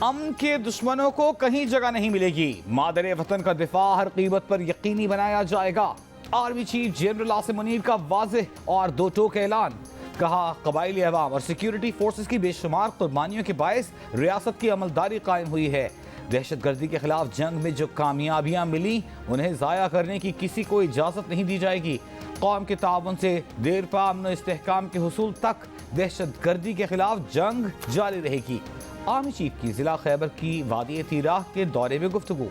अमन के दुश्मनों को कहीं जगह नहीं मिलेगी। मादरे वतन का दिफा हर कीमत पर यकीनी बनाया जाएगा। Army chief general Asim Munir का वाज़ेह और दो टोक ऐलान। कहा, कबाइली अवाम और सिक्योरिटी फोर्सेस की बेशुमार कुर्बानियों के बायस रियासत की अमलदारी कायम हुई है। दहशत गर्दी के खिलाफ जंग में जो कामयाबियां मिली उन्हें ज़ाया करने की किसी को इजाज़त नहीं दी जाएगी। कौम के ताउन से देर पा अमन इस्तेहकाम के हुसूल तक दहशत गर्दी के खिलाफ जंग जारी रहेगी। आर्मी चीफ की जिला खैबर की वादी तीराह के दौरे में गुफ्तगू।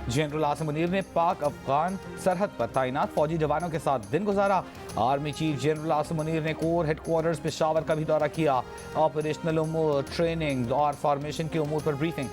जनरल आसिम मुनीर ने पाक अफगान सरहद पर तैनात फौजी जवानों के साथ दिन गुजारा। Army chief general Asim Munir ने कोर हेडक्वार्टर्स पेशावर का भी दौरा किया। ऑपरेशनल उमूर, ट्रेनिंग और फॉर्मेशन के उमूर पर ब्रीफिंग।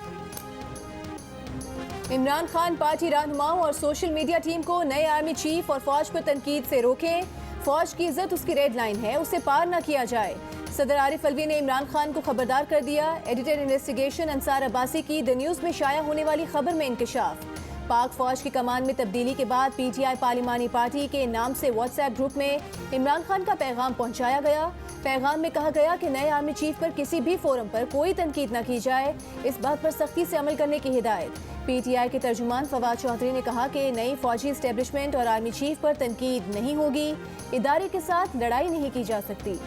इमरान खान पार्टी रहनुमाओं और सोशल मीडिया टीम को नए आर्मी चीफ और फौज पर तनकीद से रोकें। फौज की इज्जत उसकी रेड लाइन है, उसे पार न किया जाए। सदर आरिफ अलवी ने इमरान खान को खबरदार कर दिया। एडिटर इन्वेस्टिगेशन अंसार अब्बासी की द न्यूज़ में शाया होने वाली खबर में इंकशाफ। पाक फौज की कमान में तब्दीली के बाद पीटीआई पार्लिमानी पार्टी के नाम से व्हाट्सएप ग्रुप में इमरान खान का पैगाम पहुंचाया गया। पैगाम में कहा गया कि नए आर्मी चीफ पर किसी भी फोरम पर कोई तनकीद न की जाए, इस बात पर सख्ती से अमल करने की हिदायत। पीटीआई के तर्जुमान फवाद चौधरी ने कहा कि नई फौजी एस्टेब्लिशमेंट और आर्मी चीफ पर तनकीद नहीं होगी, इदारे के साथ लड़ाई नहीं की जा सकती।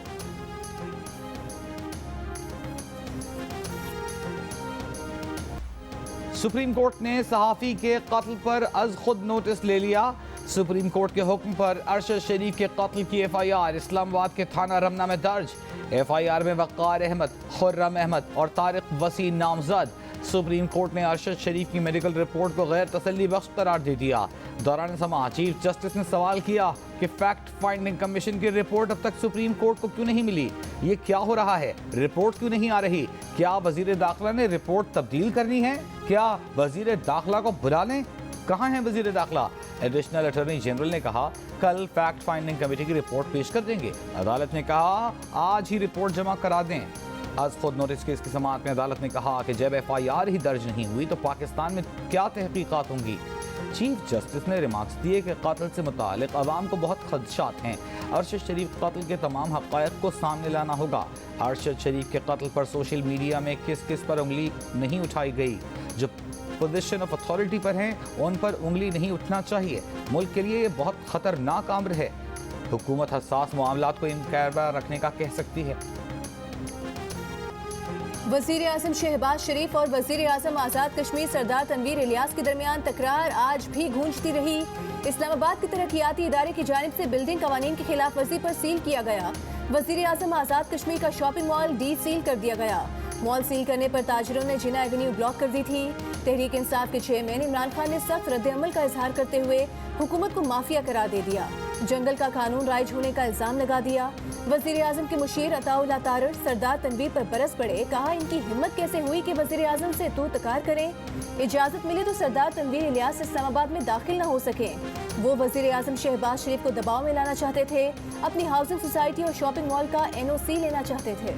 सुप्रीम कोर्ट ने सहाफ़ी के कत्ल पर अज खुद नोटिस ले लिया। सुप्रीम कोर्ट के हुक्म पर अरशद शरीफ के कत्ल की एफआईआर इस्लामाबाद के थाना रमना में दर्ज। एफआईआर में वक़ार अहमद, खुर्रम अहमद और तारिक वसी नामजद। सुप्रीम कोर्ट ने अरशद शरीफ की मेडिकल रिपोर्ट को गैर तसल्ली बख्श करार दे दिया। दौरान समा चीफ जस्टिस ने सवाल किया कि फैक्ट फाइंडिंग कमीशन की रिपोर्ट अब तक सुप्रीम कोर्ट को क्यों नहीं मिली? ये क्या हो रहा है? रिपोर्ट क्यों नहीं आ रही? क्या वजीर दाखिला ने रिपोर्ट तब्दील करनी है? क्या वजीर दाखिला को बुला लें? कहाँ है वजीर दाखिला? एडिशनल अटॉर्नी जनरल ने कहा, कल फैक्ट फाइंडिंग कमेटी की रिपोर्ट पेश कर देंगे। अदालत ने कहा, आज ही रिपोर्ट जमा करा दें। आज खुद नोटिस केस की समाअत में अदालत ने कहा कि जब एफआईआर ही दर्ज नहीं हुई तो पाकिस्तान में क्या तहकीकात होंगी। चीफ जस्टिस ने रिमार्क्स दिए कि कत्ल से मुतालिक अवाम को बहुत खदशात हैं। अरशद शरीफ कत्ल के तमाम हक़ाइक़ को सामने लाना होगा। अरशद शरीफ के कत्ल पर सोशल मीडिया में किस किस पर उंगली नहीं उठाई गई, जो पोजीशन ऑफ अथॉरिटी पर हैं उन पर उंगली नहीं उठना चाहिए। मुल्क के लिए ये बहुत ख़तरनाक अम्र है। हुकूमत हसास मामलात को इनकार रखने का कह सकती है। वज़ीर आज़म शहबाज शरीफ और वज़ीर आज़म आज़ाद कश्मीर सरदार तनवीर इलियास के दरमियान तकरार आज भी गूंजती रही। इस्लामाबाद के तरक्याती इदारे की जानिब से बिल्डिंग कवानीन की खिलाफ वर्जी पर सील किया गया। वज़ीर आज़म आज़ाद कश्मीर का शॉपिंग मॉल डी सील कर दिया गया। मॉल सील करने पर ताजिरों ने जिना एवेन्यू ब्लॉक कर दी थी। तहरीक इंसाफ के चेयरमैन इमरान खान ने सख्त रद्द-ए-अमल का इजहार करते हुए हुकूमत को माफिया करार दे दिया। जंगल का कानून राइज होने का इल्जाम लगा दिया। वज़ीर आज़म के मुशीर अताउल्लाह तारड़ सरदार तनवीर पर बरस पड़े। कहा, इनकी हिम्मत कैसे हुई कि वज़ीर आज़म से तू तकार करें? इजाज़त मिले तो सरदार तनवीर इलियास इस्लामाबाद में दाखिल न हो सके। वो वज़ीर आज़म शहबाज शरीफ को दबाव में लाना चाहते थे, अपनी हाउसिंग सोसाइटी और शॉपिंग मॉल का NOC लेना चाहते थे।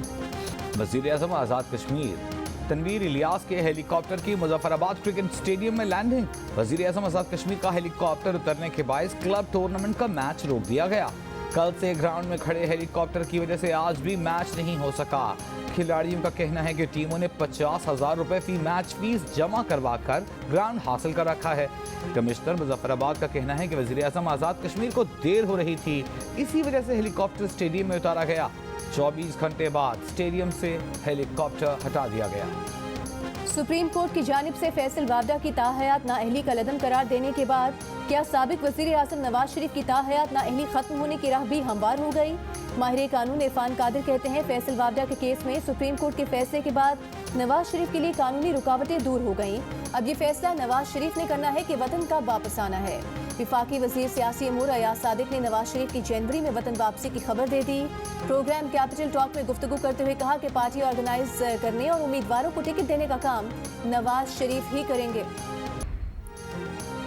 वज़ीर आज़म आज़ाद कश्मीर तनवीर इलियास के हेलीकॉप्टर की मुजफ्फराबाद क्रिकेट स्टेडियम में लैंडिंग। वज़ीर आज़म आज़ाद कश्मीर का हेलीकॉप्टर उतरने के बायस क्लब टूर्नामेंट का मैच रोक दिया गया। कल से ग्राउंड में खड़े हेलीकॉप्टर की वजह से आज भी मैच नहीं हो सका। खिलाड़ियों का कहना है कि टीमों ने 50,000 रुपए फी मैच फीस जमा करवा कर ग्राउंड हासिल कर रखा है। कमिश्नर मुजफ्फराबाद का कहना है कि वज़ीर आज़म आज़ाद कश्मीर को देर हो रही थी, इसी वजह से हेलीकॉप्टर स्टेडियम में उतारा गया। 24 घंटे बाद स्टेडियम से हेलीकॉप्टर हटा दिया गया। सुप्रीम कोर्ट की जानिब से फैसल वावडा की ताहयात नाअहली का लदम करार देने के बाद क्या साबिक वज़ीर आज़म नवाज शरीफ की ताहयात नाअहली खत्म होने की राह भी हमवार हो गई? माहिर कानून इरफान कादिर कहते हैं, फैसल वावडा के केस में सुप्रीम कोर्ट के फैसले के बाद नवाज शरीफ के लिए कानूनी रुकावटें दूर हो गईं। अब ये फैसला नवाज शरीफ ने करना है कि वतन का वापस आना है। विफाकी वज़ीर सियासी अमूर अयाज सादिक ने नवाज शरीफ की जनवरी में वतन वापसी की खबर दे दी। प्रोग्राम कैपिटल टॉक में गुफ्तगू करते हुए कहा कि पार्टी ऑर्गेनाइज करने और उम्मीदवारों को टिकट देने का काम नवाज शरीफ ही करेंगे।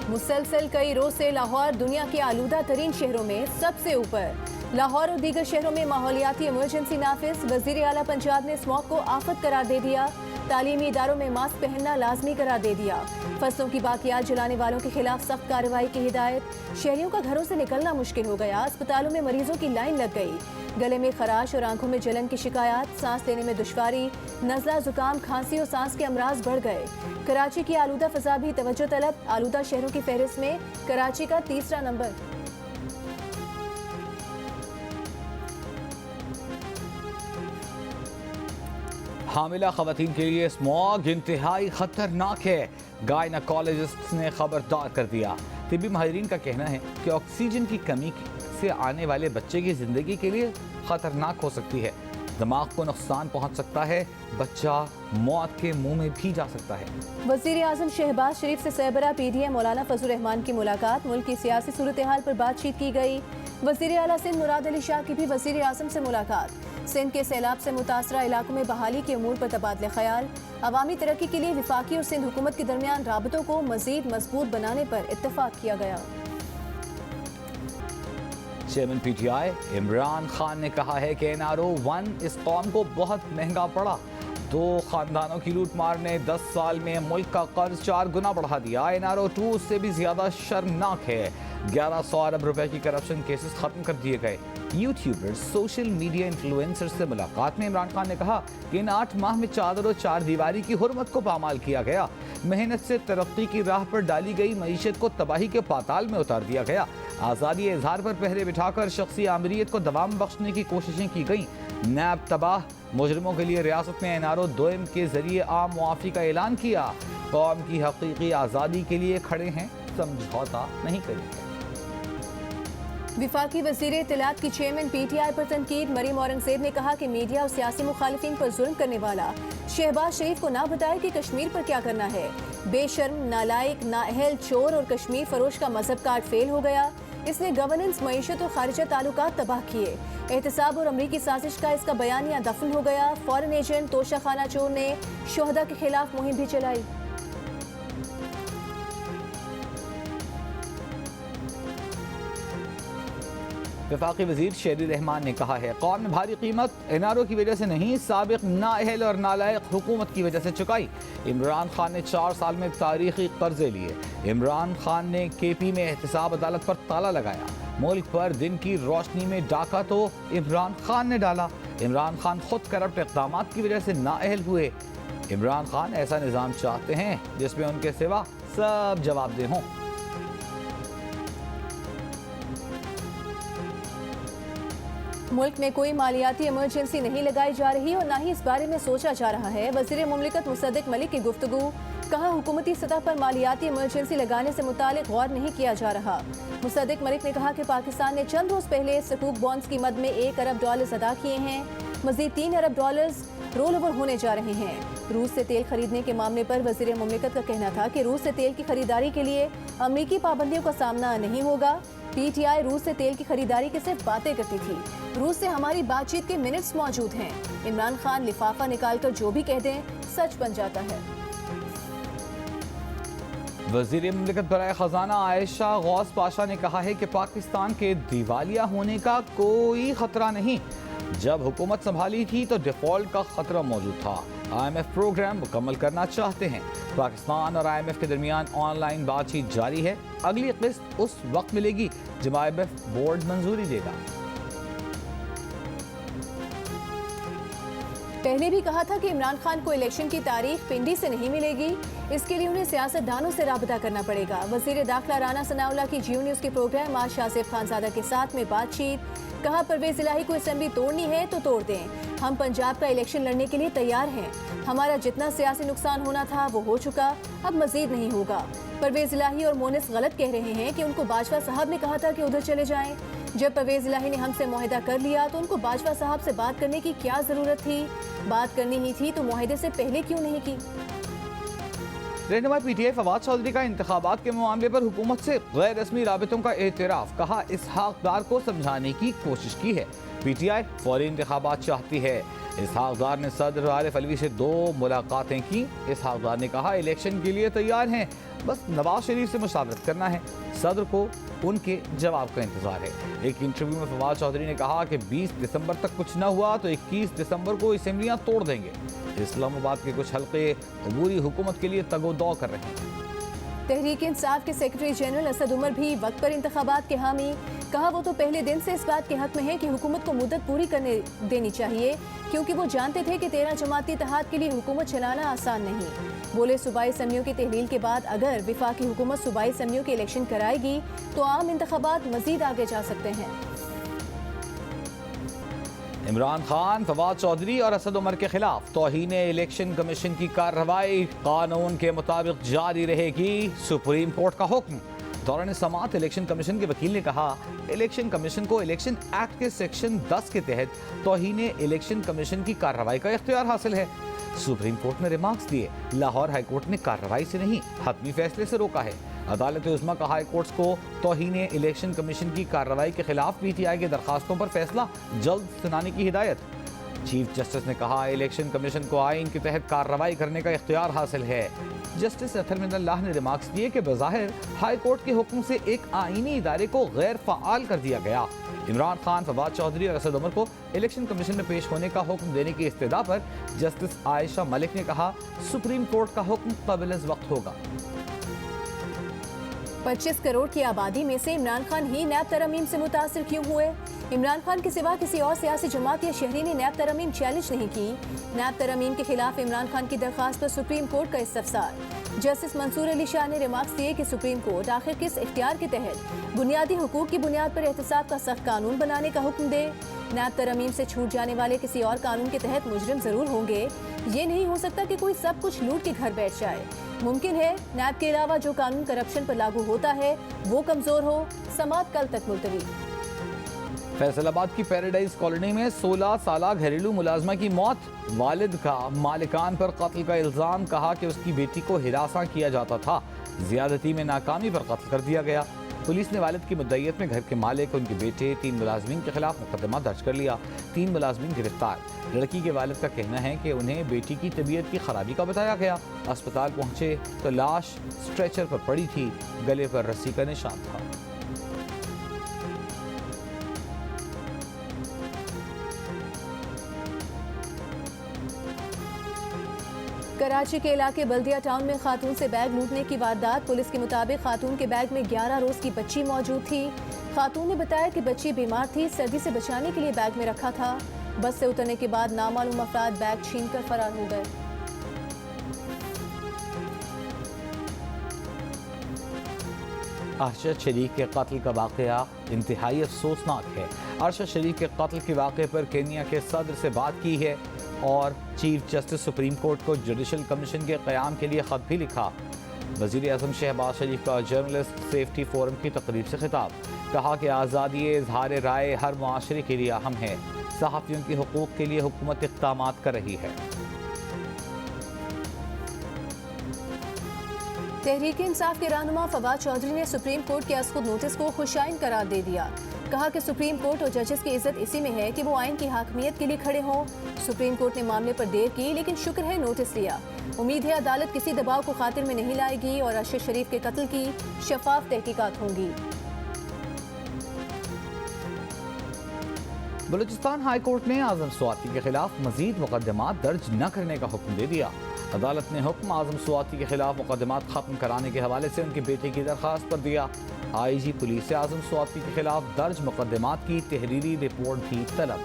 मुसलसल कई रोज से लाहौर दुनिया के आलूदा तरीन शहरों में सबसे ऊपर। लाहौर और दीगर शहरों में माहौलियाती इमरजेंसी नाफिज। वज़ीर आला पंजाब ने स्मॉग को आफत करार दे दिया। तालीमी इदारों में मास्क पहनना लाजमी करार दे दिया। फसलों की बाकियात जलाने वालों के खिलाफ सख्त कार्रवाई की हिदायत। शहरियों का घरों से निकलना मुश्किल हो गया। अस्पतालों में मरीजों की लाइन लग गई। गले में खराश और आंखों में जलन की शिकायत, सांस लेने में दुश्वारी, नज़ला, जुकाम, खांसी और सांस के अमराज बढ़ गए। कराची की आलूदा फजा भी तवज्जो तलब। आलूदा शहरों की फहरिस्त में कराची का तीसरा नंबर। हामिला खवातीन के लिए स्मॉग इंतहाई खतरनाक है। गायनकोलॉजिस्ट ने खबरदार कर दिया। तिब्बी माहिरीन का कहना है कि ऑक्सीजन की कमी से आने वाले बच्चे की जिंदगी के लिए खतरनाक हो सकती है। दिमाग को नुकसान पहुंच सकता है। बच्चा मौत के मुंह में भी जा सकता है। वज़ीर आज़म शहबाज शरीफ से सरबराह PDM मौलाना फजल रहमान की मुलाकात। मुल्क की सियासी सूरत हाल पर बातचीत की गई। वज़ीर आला सिंध मुराद अली शाह की भी वज़ीर आज़म से मुलाकात। सिंध के सैलाब से मुतासरा इलाकों में बहाली के अमूर पर तबादले ख्याल। अवामी तरक्की के लिए वफाकी और सिंध हुकूमत के दरमियान राबतों को मजीद मजबूत बनाने पर इत्तफाक किया गया। चेयरमैन PTI इमरान खान ने कहा है कि NRO 1 इस कौम को बहुत महंगा पड़ा। 2 खानदानों की लूट मार ने 10 साल में मुल्क का कर्ज 4 गुना बढ़ा दिया। NRO 2 उससे भी ज्यादा शर्मनाक है। 1100 अरब रुपए की करप्शन केसेस खत्म कर दिए गए। यूट्यूबर्स, सोशल मीडिया इन्फ्लुएंसर्स से मुलाकात में इमरान खान ने कहा कि इन 8 माह में चादर और 4 दीवारी की हुर्मत को पामाल किया गया। मेहनत से तरक्की की राह पर डाली गई मईशत को तबाही के पाताल में उतार दिया गया। आज़ादी इजहार पर पहरे बिठाकर शख्सी आमरीत को दवाम बख्शने की कोशिशें की गई। नैब तबाह। मुजरिमों के लिए रियासत में NRO 2 के जरिए आम मुआफ़ी का ऐलान किया। कौम की हकीकी आज़ादी के लिए खड़े हैं, समझौता नहीं करेंगे। विफाकी वज़ीर इत्तलात की चेयरमैन PTI पर तनकीद। मरीम औरंगजेब ने कहा कि मीडिया और सियासी मुखालिफिन पर जुल्म करने वाला शहबाज शरीफ को ना बताए कि कश्मीर पर क्या करना है। बेशर्म, नालायक, नाअहल, चोर और कश्मीर फरोश का मजहब कार्ड फेल हो गया। इसने गवर्नेंस, मईशत और खारिजा ताल्लुकात तबाह किए। एहतसाब और अमरीकी साजिश का इसका बयानिया दफन हो गया। फॉरेन एजेंट तोशा खाना चोर ने शोहदा के खिलाफ मुहिम भी चलाई। वफाकी वजीर शेरी रहमान ने कहा है कौम ने भारी कीमत NRO की वजह से नहीं, साबिक नाअहल और नालायक हुकूमत की वजह से चुकाई। इमरान खान ने 4 साल में तारीखी कर्जे लिए। इमरान खान ने KP में एहतसाब अदालत पर ताला लगाया। मुल्क पर दिन की रोशनी में डाका तो इमरान खान ने डाला। इमरान खान खुद करप्ट इक़दाम की वजह से नाअहल हुए। इमरान खान ऐसा निज़ाम चाहते हैं जिसमें उनके सिवा सब जवाबदेह हों। मुल्क में कोई मालियाती इमरजेंसी नहीं लगाई जा रही और न ही इस बारे में सोचा जा रहा है। वज़ीर मुमलिकत मुसद्दिक मलिक की गुफ्तगू। कहा हुकूमती सतह पर मालियाती इमरजेंसी लगाने से मुतालिक गौर नहीं किया जा रहा। मुसद्दिक मलिक ने कहा कि पाकिस्तान ने चंद रोज पहले सकूक बॉन्ड्स की मद में $1 अरब अदा किए हैं। मजीद $3 अरब रोल ओवर होने जा रहे हैं। रूस से तेल खरीदने के मामले पर वज़ीर मुमलिकत का कहना था कि रूस से तेल की खरीदारी के लिए अमरीकी पाबंदियों का सामना नहीं होगा। PTI रूस से तेल की खरीदारी की सिर्फ बातें करती थी। रूस से हमारी बातचीत के मिनट्स मौजूद हैं। इमरान खान लिफाफा निकालकर जो भी कह दें सच बन जाता है। वज़ीर मुमलिकत बराए ख़जाना आयशा गौस पाशा ने कहा है कि पाकिस्तान के दिवालिया होने का कोई खतरा नहीं। जब हुकूमत संभाली थी तो डिफॉल्ट का खतरा मौजूद था। IMF प्रोग्राम मुकम्मल करना चाहते हैं। पाकिस्तान और IMF के दरमियान ऑनलाइन बातचीत जारी है। अगली किस्त उस वक्त मिलेगी जब IMF बोर्ड मंजूरी देगा। पहले भी कहा था कि इमरान खान को इलेक्शन की तारीख पिंडी से नहीं मिलेगी। इसके लिए उन्हें सियासतदानों से राबता करना पड़ेगा। वज़ीर दाखिला राना सनाउल्लाह की जियो न्यूज़ के प्रोग्राम आज शासिफ खानजादा के साथ में बातचीत। कहा परवेज इलाही को असेंबली तोड़नी है तो तोड़ दें। हम पंजाब का इलेक्शन लड़ने के लिए तैयार हैं। हमारा जितना सियासी नुकसान होना था वो हो चुका, अब मजीद नहीं होगा। परवेज इलाही और मोनिस गलत कह रहे हैं कि उनको बाजवा साहब ने कहा था कि उधर चले जाएं। जब परवेज इलाही ने हमसे मुआहदा कर लिया तो उनको बाजवा साहब से बात करने की क्या जरूरत थी? बात करनी ही थी तो मुआहदे से पहले क्यों नहीं की? रहनुमा PTI फवाद चौधरी का इंतखाबात के मामले पर हुकूमत से गैर रस्मी राबितों का एतराफ़। कहा इसहाक डार को समझाने की कोशिश की है। PTI फौरी इंतखाबात चाहती है। इसहाक डार ने सदर आरिफ अलवी से 2 मुलाकातें की। इसहाक डार ने कहा इलेक्शन के लिए तैयार हैं, बस नवाज शरीफ से मुशावरत करना है। सदर को उनके जवाब का इंतजार है। एक इंटरव्यू में फवाद चौधरी ने कहा कि 20 दिसंबर तक कुछ न हुआ तो 21 दिसंबर को असेंबलियां तोड़ देंगे। इस्लामाबाद के कुछ हल्के अबूरी हुकूमत के लिए तगोदौ कर रहे हैं। तहरीक इंसाफ के सेक्रेटरी जनरल असद उमर भी वक्त पर इंतखाबात के हामी। कहा वो तो पहले दिन से इस बात के हक में है कि हुकूमत को मुद्दत पूरी करने देनी चाहिए, क्योंकि वो जानते थे कि 13 जमाती इत्तेहाद के लिए हुकूमत चलाना आसान नहीं। बोले सूबाई असम्बलियों की तहलील के बाद अगर विफाकी हुकूमत सूबाई असम्बलियों के इलेक्शन कराएगी तो आम इंतखाबात मजीद आगे जा सकते हैं। इमरान खान, फवाद चौधरी और असद उमर के खिलाफ तौहीन इलेक्शन कमीशन की कार्रवाई कानून के मुताबिक जारी रहेगी। सुप्रीम कोर्ट का हुक्म। दौरान समाअत इलेक्शन कमीशन के वकील ने कहा, इलेक्शन कमीशन को इलेक्शन एक्ट के सेक्शन 10 के तहत तौहीन इलेक्शन कमीशन की कार्रवाई का इख्तियार हासिल है। सुप्रीम कोर्ट ने रिमार्क्स दिए, लाहौर हाई कोर्ट ने कार्रवाई से नहीं हतमी फैसले से रोका है। अदालत उज़्मा का हाई कोर्ट्स को तौहीन इलेक्शन कमीशन की कार्रवाई के खिलाफ पीटीआई की दरखास्तों पर फैसला जल्द सुनाने की हिदायत। चीफ जस्टिस ने कहा, इलेक्शन कमीशन को आइन के तहत कार्रवाई करने का इख्तियार हासिल है। जस्टिस अतर मिनल्लाह ने रिमार्क्स दिए कि बज़ाहिर हाई कोर्ट के हुक्म से एक आइनी इदारे को गैर फ़आल कर दिया गया। इमरान खान, फवाद चौधरी और असद उमर को इलेक्शन कमीशन में पेश होने का हुक्म देने की इस्तदा पर जस्टिस आयशा मलिक ने कहा, सुप्रीम कोर्ट का हुक्म क़ाबिल-ए-वक्त होगा। 25 करोड़ की आबादी में से इमरान खान ही नैब तरमीम से मुतासिर क्यों हुए? इमरान खान के सिवा किसी और सियासी जमात या शहरी ने नैब तरमीम चैलेंज नहीं की। नैब तरमीम के खिलाफ इमरान खान की दरख्वास्त पर सुप्रीम कोर्ट का इस्तफसार। जस्टिस मंसूर अली शाह ने रिमार्क्स दिए कि सुप्रीम कोर्ट आखिर किस इख्तियार के तहत बुनियादी हुकूक की बुनियाद पर एहतसाब का सख्त कानून बनाने का हुक्म दे। नैब तरमीम से छूट जाने वाले किसी और कानून के तहत मुजरिम जरूर होंगे। ये नहीं हो सकता कि कोई सब कुछ लूट के घर बैठ जाए। मुमकिन है नैब के अलावा जो कानून करप्शन पर लागू होता है वो कमजोर हो। समाअत कल तक मुलतवी। फैसलाबाद की पैराडाइज कॉलोनी में 16 साला घरेलू मुलाजमा की मौत। वालिद का मालिकान पर कत्ल का इल्जाम। कहा कि उसकी बेटी को हिरासा किया जाता था, ज्यादती में नाकामी पर कत्ल कर दिया गया। पुलिस ने वालिद की मुद्दईयत में घर के मालिक, उनके बेटे, 3 मुलाजमीन के खिलाफ मुकदमा दर्ज कर लिया। 3 मुलाजमीन गिरफ्तार। लड़की के वालिद का कहना है कि उन्हें बेटी की तबीयत की खराबी का बताया गया। अस्पताल पहुंचे तो लाश स्ट्रेचर पर पड़ी थी, गले पर रस्सी का निशान था। कराची के इलाके बल्दिया टाउन में खातून से बैग लूटने की वारदात। पुलिस के मुताबिक खातून के बैग में 11 रोज की बच्ची मौजूद थी। खातून ने बताया कि बच्ची बीमार थी, सर्दी से बचाने के लिए बैग में रखा था। बस से उतरने के बाद नामालूम अफराद बैग छीनकर फरार हो गए। अरशद शरीफ के कत्ल का वाक़या इंतहाई अफसोसनाक है। अरशद शरीफ के कत्ल के वाक़े पर केन्या के सदर से बात की है और चीफ जस्टिस सुप्रीम कोर्ट को जुडिशल कमीशन के क़याम के लिए ख़त भी लिखा। वज़ीर आज़म शहबाज शरीफ का जर्नलिस्ट सेफ्टी फोरम की तकरीब से खिताब। कहा कि आज़ादी इज़हार राय हर मुआशरे के लिए अहम है। सहाफ़ियों के हुकूक़ के लिए हुकूमत इक़दामात कर रही है। तहरीक इंसाफ के रहनुमा फवाद चौधरी ने सुप्रीम कोर्ट के असखुद नोटिस को खुशाइन करार दे दिया। कहा कि सुप्रीम कोर्ट और जजेस की इज्जत इसी में है कि वो आइन की हाकमियत के लिए खड़े हों। सुप्रीम कोर्ट ने मामले पर देर की, लेकिन शुक्र है नोटिस लिया। उम्मीद है अदालत किसी दबाव को खातिर में नहीं लाएगी और अरशद शरीफ के कत्ल की शफाफ तहकीकात होंगी। बलूचिस्तान हाई कोर्ट ने आज़म स्वाति के खिलाफ मजीद मुकदमात दर्ज न करने का हुक्म दे दिया। अदालत ने हुक्म आज़म स्वाति के खिलाफ मुकदमात खत्म कराने के हवाले से उनके बेटे की दरख्वास्त पर दिया। आईजी पुलिस से आज़म स्वाति के खिलाफ दर्ज मुकदमात की तहरीरी रिपोर्ट भी तलब।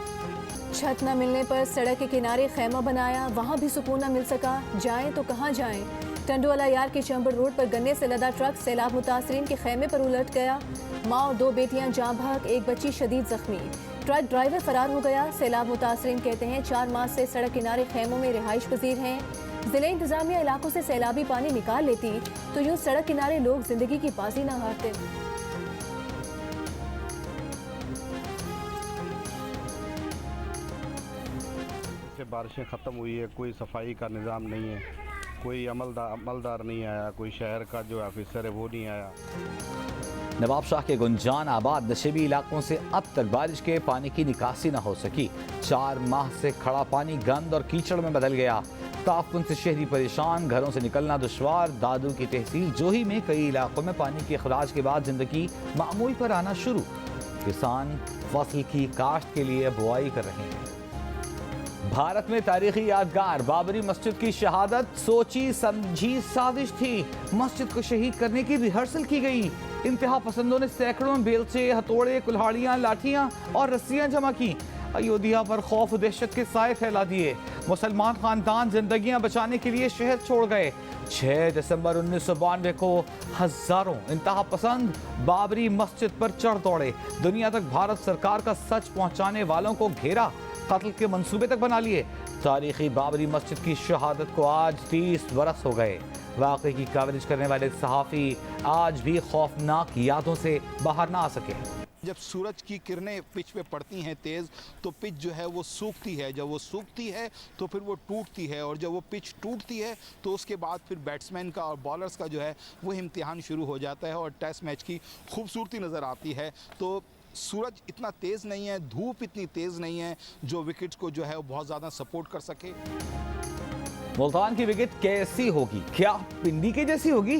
छत न मिलने पर सड़क के किनारे खैमा बनाया, वहाँ भी सुकून न मिल सका। जाएं तो कहाँ जाएं? टंडोवाला यार के चंबर रोड पर गन्ने से लदा ट्रक सैलाब मुतासरीन के खैमे पर उलट गया। माँ और 2 बेटियां जाँ बहक, एक बच्ची शदीद जख्मी। ट्रक ड्राइवर फरार हो गया। सैलाब मुतासरीन कहते हैं 4 माह से सड़क किनारे खैमों में रिहाइश पजीर हैं। जिले इंतजामिया इलाकों से सैलाबी पानी निकाल लेती तो यूँ सड़क किनारे लोग जिंदगी की बाजी न हारते। बारिशें ख़त्म हुई है, कोई सफाई का निज़ाम नहीं है, कोई अमलदार नहीं आया, कोई शहर का जो ऑफिसर है वो नहीं आया। नवाब शाह के गुंजान आबाद नशेबी इलाकों से अब तक बारिश के पानी की निकासी न हो सकी। 4 माह से खड़ा पानी गंद और कीचड़ में बदल गया। ताफुन से शहरी परेशान, घरों से निकलना दुश्वार। दादू की तहसील जोही में कई इलाकों में पानी के अखराज के बाद जिंदगी मामूल पर आना शुरू। किसान फसल की काश्त के लिए बुआई कर रहे हैं। भारत में तारीखी यादगार बाबरी मस्जिद की शहादत सोची समझी साजिश थी। मस्जिद को शहीद करने की रिहर्सल की गई। इंतहा पसंदों ने सैकड़ों बेलचे, हथौड़े, कुल्हाड़ियां, लाठियां और रस्सियां जमा की। अयोध्या पर खौफ दहशत के साए फैला दिए। मुसलमान खानदान जिंदगियां बचाने के लिए शहर छोड़ गए। 6 दिसंबर 1992 को हजारों इंतहा पसंद बाबरी मस्जिद पर चढ़ दौड़े। दुनिया तक भारत सरकार का सच पहुंचाने वालों को घेरा, कत्ल के मंसूबे तक बना लिए। तारीखी बाबरी मस्जिद की शहादत को आज 30 बरस हो गए। वाक़े की कवरेज करने वाले सहाफ़ी आज भी खौफनाक यादों से बाहर ना आ सके। जब सूरज की किरणें पिच पे पड़ती हैं तेज़, तो पिच जो है वो सूखती है। जब वो सूखती है तो फिर वो टूटती है, और जब वो पिच टूटती है तो उसके बाद फिर बैट्समैन का और बॉलर्स का जो है वो इम्तिहान शुरू हो जाता है और टेस्ट मैच की खूबसूरती नज़र आती है। तो सूरज इतना तेज़ नहीं है, धूप इतनी तेज़ नहीं है जो विकेट्स को जो है वो बहुत ज़्यादा सपोर्ट कर सके। मुल्तान की विकेट कैसी होगी? क्या पिंडी के जैसी होगी?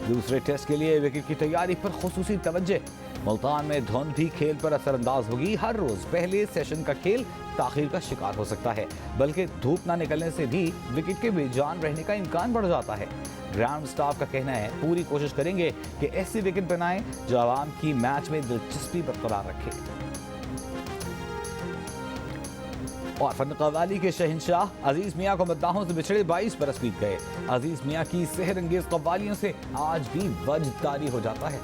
दूसरे टेस्ट के लिए विकेट की तैयारी पर खुसूसी तवज्जो। मुल्तान में धुंध भी खेल पर असरअंदाज होगी। हर रोज पहले सेशन का खेल ताखीर का शिकार हो सकता है, बल्कि धूप ना निकलने से भी विकेट के बेजान रहने का इम्कान बढ़ जाता है। ग्राउंड स्टाफ का कहना है पूरी कोशिश करेंगे कि ऐसी विकेट बनाएं जो आवाम की मैच में दिलचस्पी बरकरार रखे। और फन कव्वाली के शहंशाह अजीज मियाँ को मद्दाहों से बिछड़े 22 बरस बीत गए। अजीज मियाँ की सेहरंगेज कव्वालियों से आज भी वजद तारी हो जाता है।